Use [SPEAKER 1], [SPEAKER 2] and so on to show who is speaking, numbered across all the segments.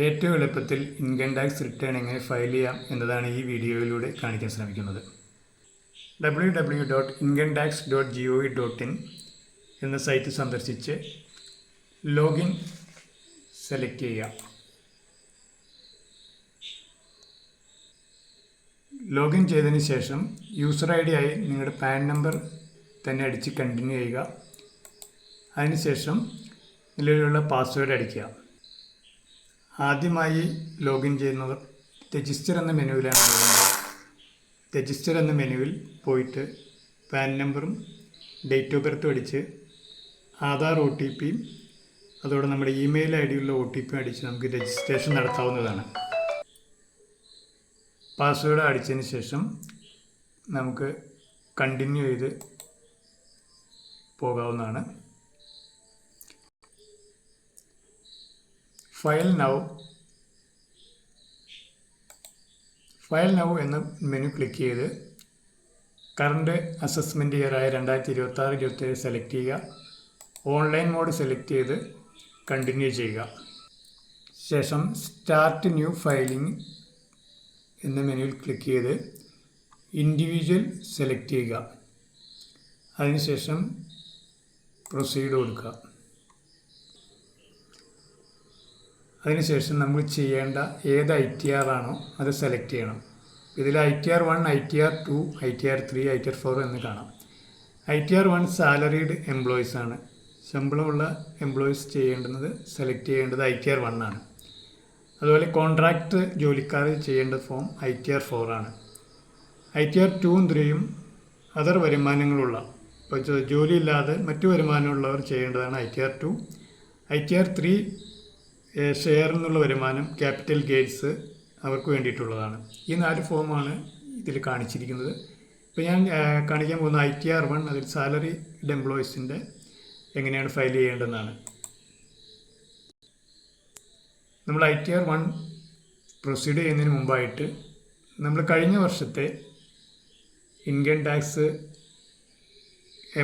[SPEAKER 1] ഏറ്റവും എളുപ്പത്തിൽ income tax return എങ്ങനെ ഫയൽ ചെയ്യാം എന്നതാണ് ഈ വീഡിയോയിലൂടെ കാണിക്കാൻ ശ്രമിക്കുന്നത്. www.incometax.gov.in എന്ന സൈറ്റ് സന്ദർശിച്ച് ലോഗിൻ സെലക്ട് ചെയ്യുക. ലോഗിൻ ചെയ്തതിന് ശേഷം യൂസർ ഐ ഡി ആയി നിങ്ങളുടെ പാൻ നമ്പർ തന്നെ അടിച്ച് കണ്ടിന്യൂ ചെയ്യുക. അതിനുശേഷം നിലവിലുള്ള പാസ്വേഡ് അടിക്കുക. ആദ്യമായി ലോഗിൻ ചെയ്യുന്നവർ രജിസ്റ്റർ എന്ന മെനുവിലാണ് പോകുന്നത്. രജിസ്റ്റർ എന്ന മെനുവിൽ പോയിട്ട് പാൻ നമ്പറും ഡേറ്റ് ഓഫ് ബർത്തും അടിച്ച് ആധാർ OTP അതോടെ നമ്മുടെ ഇമെയിൽ ID ഉള്ള OTP അടിച്ച് നമുക്ക് രജിസ്ട്രേഷൻ നടത്താവുന്നതാണ്. പാസ്വേഡ് അടിച്ചതിന് ശേഷം നമുക്ക് കണ്ടിന്യൂ ചെയ്ത് പോകാവുന്നതാണ്. ഫയൽ നൗ എന്ന മെനു ക്ലിക്ക് ചെയ്ത് കറണ്ട് അസസ്മെൻറ്റ് ഇയർ ആയ 2026-27 സെലക്ട് ചെയ്യുക. ഓൺലൈൻ മോഡ് സെലക്ട് ചെയ്ത് കണ്ടിന്യൂ ചെയ്യുക. ശേഷം സ്റ്റാർട്ട് ന്യൂ ഫയലിംഗ് എന്ന മെനുവിൽ ക്ലിക്ക് ചെയ്ത് ഇൻഡിവിജ്വൽ സെലക്ട് ചെയ്യുക. അതിനുശേഷം പ്രൊസീഡ് കൊടുക്കുക. അതിനുശേഷം നമ്മൾ ചെയ്യേണ്ട ഏത് ITR ആണോ അത് സെലക്ട് ചെയ്യണം. ഇതിൽ ITR 1, ITR 2, ITR 3, ITR 4 എന്ന് കാണാം. ITR 1 സാലറീഡ് എംപ്ലോയീസ് ആണ്. ശമ്പളമുള്ള എംപ്ലോയീസ് സെലക്ട് ചെയ്യേണ്ടത് ITR 1 ആണ്. അതുപോലെ കോൺട്രാക്റ്റ് ജോലിക്കാർ ചെയ്യേണ്ട ഫോം ITR 4 ആണ്. ITR 2ഉം 3ഉം അതർ വരുമാനങ്ങളുള്ള, ഇപ്പോൾ ജോലിയില്ലാതെ മറ്റു വരുമാനമുള്ളവർ ചെയ്യേണ്ടതാണ് ITR 2. ITR 3 ഷെയർ എന്നുള്ള വരുമാനം, ക്യാപിറ്റൽ ഗെയിൻസ് അവർക്ക് വേണ്ടിയിട്ടുള്ളതാണ്. ഈ 4 ഫോമാണ് ഇതിൽ കാണിച്ചിരിക്കുന്നത്. ഇപ്പോൾ ഞാൻ കാണിക്കാൻ പോകുന്ന ITR 1 അതിൽ സാലറിഡ് എംപ്ലോയീസിൻ്റെ എങ്ങനെയാണ് ഫയൽ ചെയ്യേണ്ടതെന്നാണ്. നമ്മൾ ITR 1 പ്രൊസീഡ് ചെയ്യുന്നതിന് മുമ്പായിട്ട് നമ്മൾ കഴിഞ്ഞ വർഷത്തെ ഇൻകം ടാക്സ്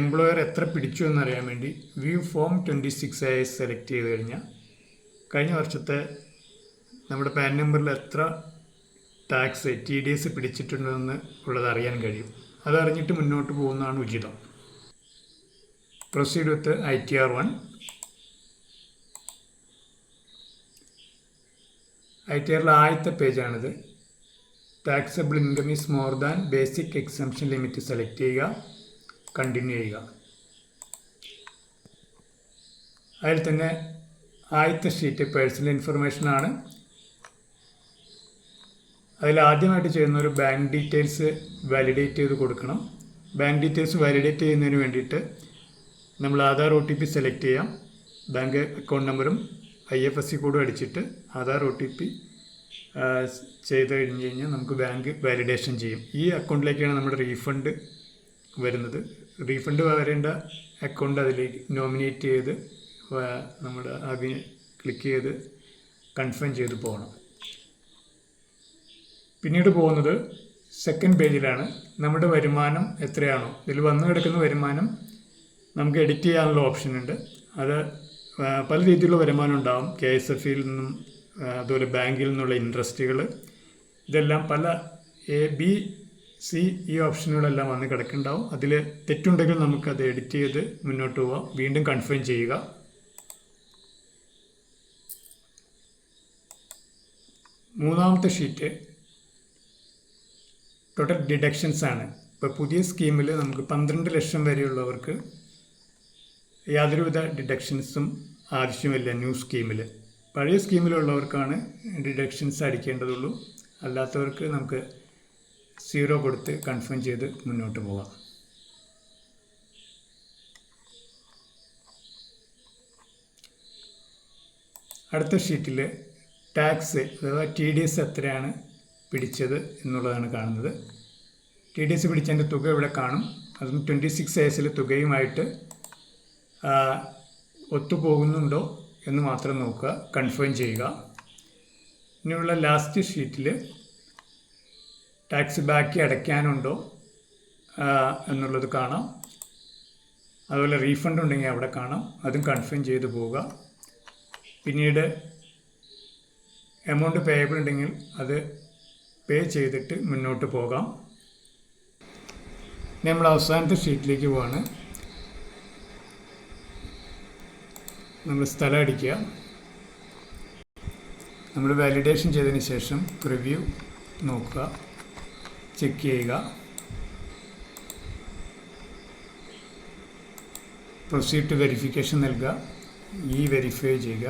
[SPEAKER 1] എംപ്ലോയർ എത്ര പിടിച്ചു എന്നറിയാൻ വേണ്ടി വ്യൂ ഫോം 26A സെലക്ട് ചെയ്ത് കഴിഞ്ഞാൽ കഴിഞ്ഞ വർഷത്തെ നമ്മുടെ പാൻ നമ്പറിൽ എത്ര ടാക്സ് TDS പിടിച്ചിട്ടുണ്ടെന്ന് ഉള്ളത് അറിയാൻ കഴിയും. അതറിഞ്ഞിട്ട് മുന്നോട്ട് പോകുന്നതാണ് ഉചിതം. പ്രൊസീഡ് വിത്ത് ITR 1. ITRലെ ആദ്യത്തെ പേജാണിത്. Taxable income is more than basic exemption limit select ചെയ്യുക, കണ്ടിന്യൂ ചെയ്യുക. അതിൽ തന്നെ ആദ്യത്തെ ഷീറ്റ് പേഴ്സണൽ ഇൻഫർമേഷനാണ്. അതിൽ ആദ്യമായിട്ട് ചെയ്യുന്ന ഒരു ബാങ്ക് ഡീറ്റെയിൽസ് വാലിഡേറ്റ് ചെയ്ത് കൊടുക്കണം. ബാങ്ക് ഡീറ്റെയിൽസ് വാലിഡേറ്റ് ചെയ്യുന്നതിന് വേണ്ടിയിട്ട് നമ്മൾ ആധാർ OTP സെലക്ട് ചെയ്യാം. ബാങ്ക് അക്കൗണ്ട് നമ്പറും IFSC കോഡും അടിച്ചിട്ട് ആധാർ OTP ചെയ്ത് കഴിഞ്ഞ് കഴിഞ്ഞാൽ നമുക്ക് ബാങ്ക് വാലിഡേഷൻ ചെയ്യും. ഈ അക്കൗണ്ടിലേക്കാണ് നമ്മുടെ റീഫണ്ട് വരുന്നത്. റീഫണ്ട് വരേണ്ട അക്കൗണ്ട് അതിലേക്ക് നോമിനേറ്റ് ചെയ്ത് നമ്മുടെ ആദ്യം ക്ലിക്ക് ചെയ്ത് കൺഫേം ചെയ്ത് പോകണം. പിന്നീട് പോകുന്നത് സെക്കൻഡ് പേജിലാണ്. നമ്മുടെ വരുമാനം എത്രയാണോ, ഇതിൽ വന്നു കിടക്കുന്ന വരുമാനം നമുക്ക് എഡിറ്റ് ചെയ്യാനുള്ള ഓപ്ഷൻ ഉണ്ട്. അത് പല രീതിയിലുള്ള വരുമാനം ഉണ്ടാകും. KSF-ൽ നിന്നും അതുപോലെ ബാങ്കിൽ നിന്നുള്ള ഇൻട്രസ്റ്റുകൾ, ഇതെല്ലാം പല ABC ഈ ഓപ്ഷനുകളെല്ലാം വന്ന് കിടക്കുന്നുണ്ടാവും. അതിൽ തെറ്റുണ്ടെങ്കിൽ നമുക്കത് എഡിറ്റ് ചെയ്ത് മുന്നോട്ട് പോവാം. വീണ്ടും കൺഫേം ചെയ്യുക. മൂന്നാമത്തെ ഷീറ്റ് ടോട്ടൽ ഡിഡക്ഷൻസ് ആണ്. ഇപ്പോൾ പുതിയ സ്കീമിൽ നമുക്ക് 12 ലക്ഷം വരെയുള്ളവർക്ക് യാതൊരുവിധ ഡിഡക്ഷൻസും ആവശ്യമില്ല. ന്യൂ സ്കീമിൽ, പഴയ സ്കീമിലുള്ളവർക്കാണ് ഡിഡക്ഷൻസ് അടിക്കേണ്ടതുള്ളൂ. അല്ലാത്തവർക്ക് നമുക്ക് 0 കൊടുത്ത് കൺഫേം ചെയ്ത് മുന്നോട്ട് പോകാം. അടുത്ത ഷീറ്റിൽ ടാക്സ് അഥവാ TDS എത്രയാണ് പിടിച്ചത് എന്നുള്ളതാണ് കാണുന്നത്. TDS പിടിച്ചതിൻ്റെ തുക ഇവിടെ കാണും. അതും 26A തുകയുമായിട്ട് ഒത്തുപോകുന്നുണ്ടോ എന്ന് മാത്രം നോക്കുക, കൺഫേം ചെയ്യുക. ഇനിയുള്ള ലാസ്റ്റ് ഷീറ്റിൽ ടാക്സ് ബാക്കി അടയ്ക്കാനുണ്ടോ എന്നുള്ളത് കാണാം. അതുപോലെ റീഫണ്ട് ഉണ്ടെങ്കിൽ അവിടെ കാണാം, അതും കൺഫേം ചെയ്ത് പോവുക. പിന്നീട് എമൗണ്ട് പേയബിൾ ഉണ്ടെങ്കിൽ അത് പേ ചെയ്തിട്ട് മുന്നോട്ട് പോകാം. നമ്മൾ അവസാനത്തെ ഷീറ്റിലേക്ക് പോവാണ്. നമ്മൾ സ്ഥലം അടിക്കുക. നമ്മൾ വാലിഡേഷൻ ചെയ്തതിന് ശേഷം പ്രിവ്യൂ നോക്കുക, ചെക്ക് ചെയ്യുക. പ്രൊസീഡ് ടു വെരിഫിക്കേഷൻ നൽകുക, വെരിഫൈ ചെയ്യുക.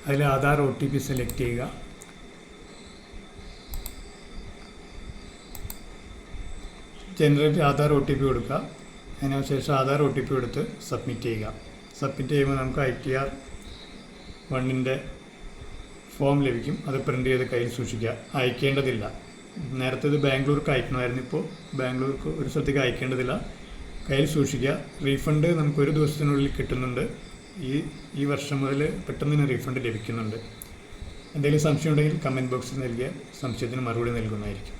[SPEAKER 1] അതിൽ ആധാർ OTP സെലക്ട് ചെയ്യുക. ജനറേറ്റ് ആധാർ OTP കൊടുക്കുക. അതിനുശേഷം ആധാർ OTP കൊടുത്ത് സബ്മിറ്റ് ചെയ്യുക. സബ്മിറ്റ് ചെയ്യുമ്പോൾ നമുക്ക് ITR 1 ഫോം ലഭിക്കും. അത് പ്രിൻ്റ് ചെയ്ത് കയ്യിൽ സൂക്ഷിക്കുക. അയക്കേണ്ടതില്ല. നേരത്തെ ഇത് ബാംഗ്ലൂർക്ക് അയക്കണമായിരുന്നു, ഇപ്പോൾ ബാംഗ്ലൂർക്ക് ഒരു സ്ഥലത്തേക്ക് അയക്കേണ്ടതില്ല. കയ്യിൽ സൂക്ഷിക്കുക. റീഫണ്ട് നമുക്ക് 1 ദിവസത്തിനുള്ളിൽ കിട്ടുന്നുണ്ട്. ഈ വർഷം മുതൽ പെട്ടെന്ന് തന്നെ റീഫണ്ട് ലഭിക്കുന്നുണ്ട്. എന്തെങ്കിലും സംശയം ഉണ്ടെങ്കിൽ കമൻറ്റ് ബോക്സിൽ നൽകിയ സംശയത്തിന് മറുപടി നൽകുന്നതായിരിക്കും.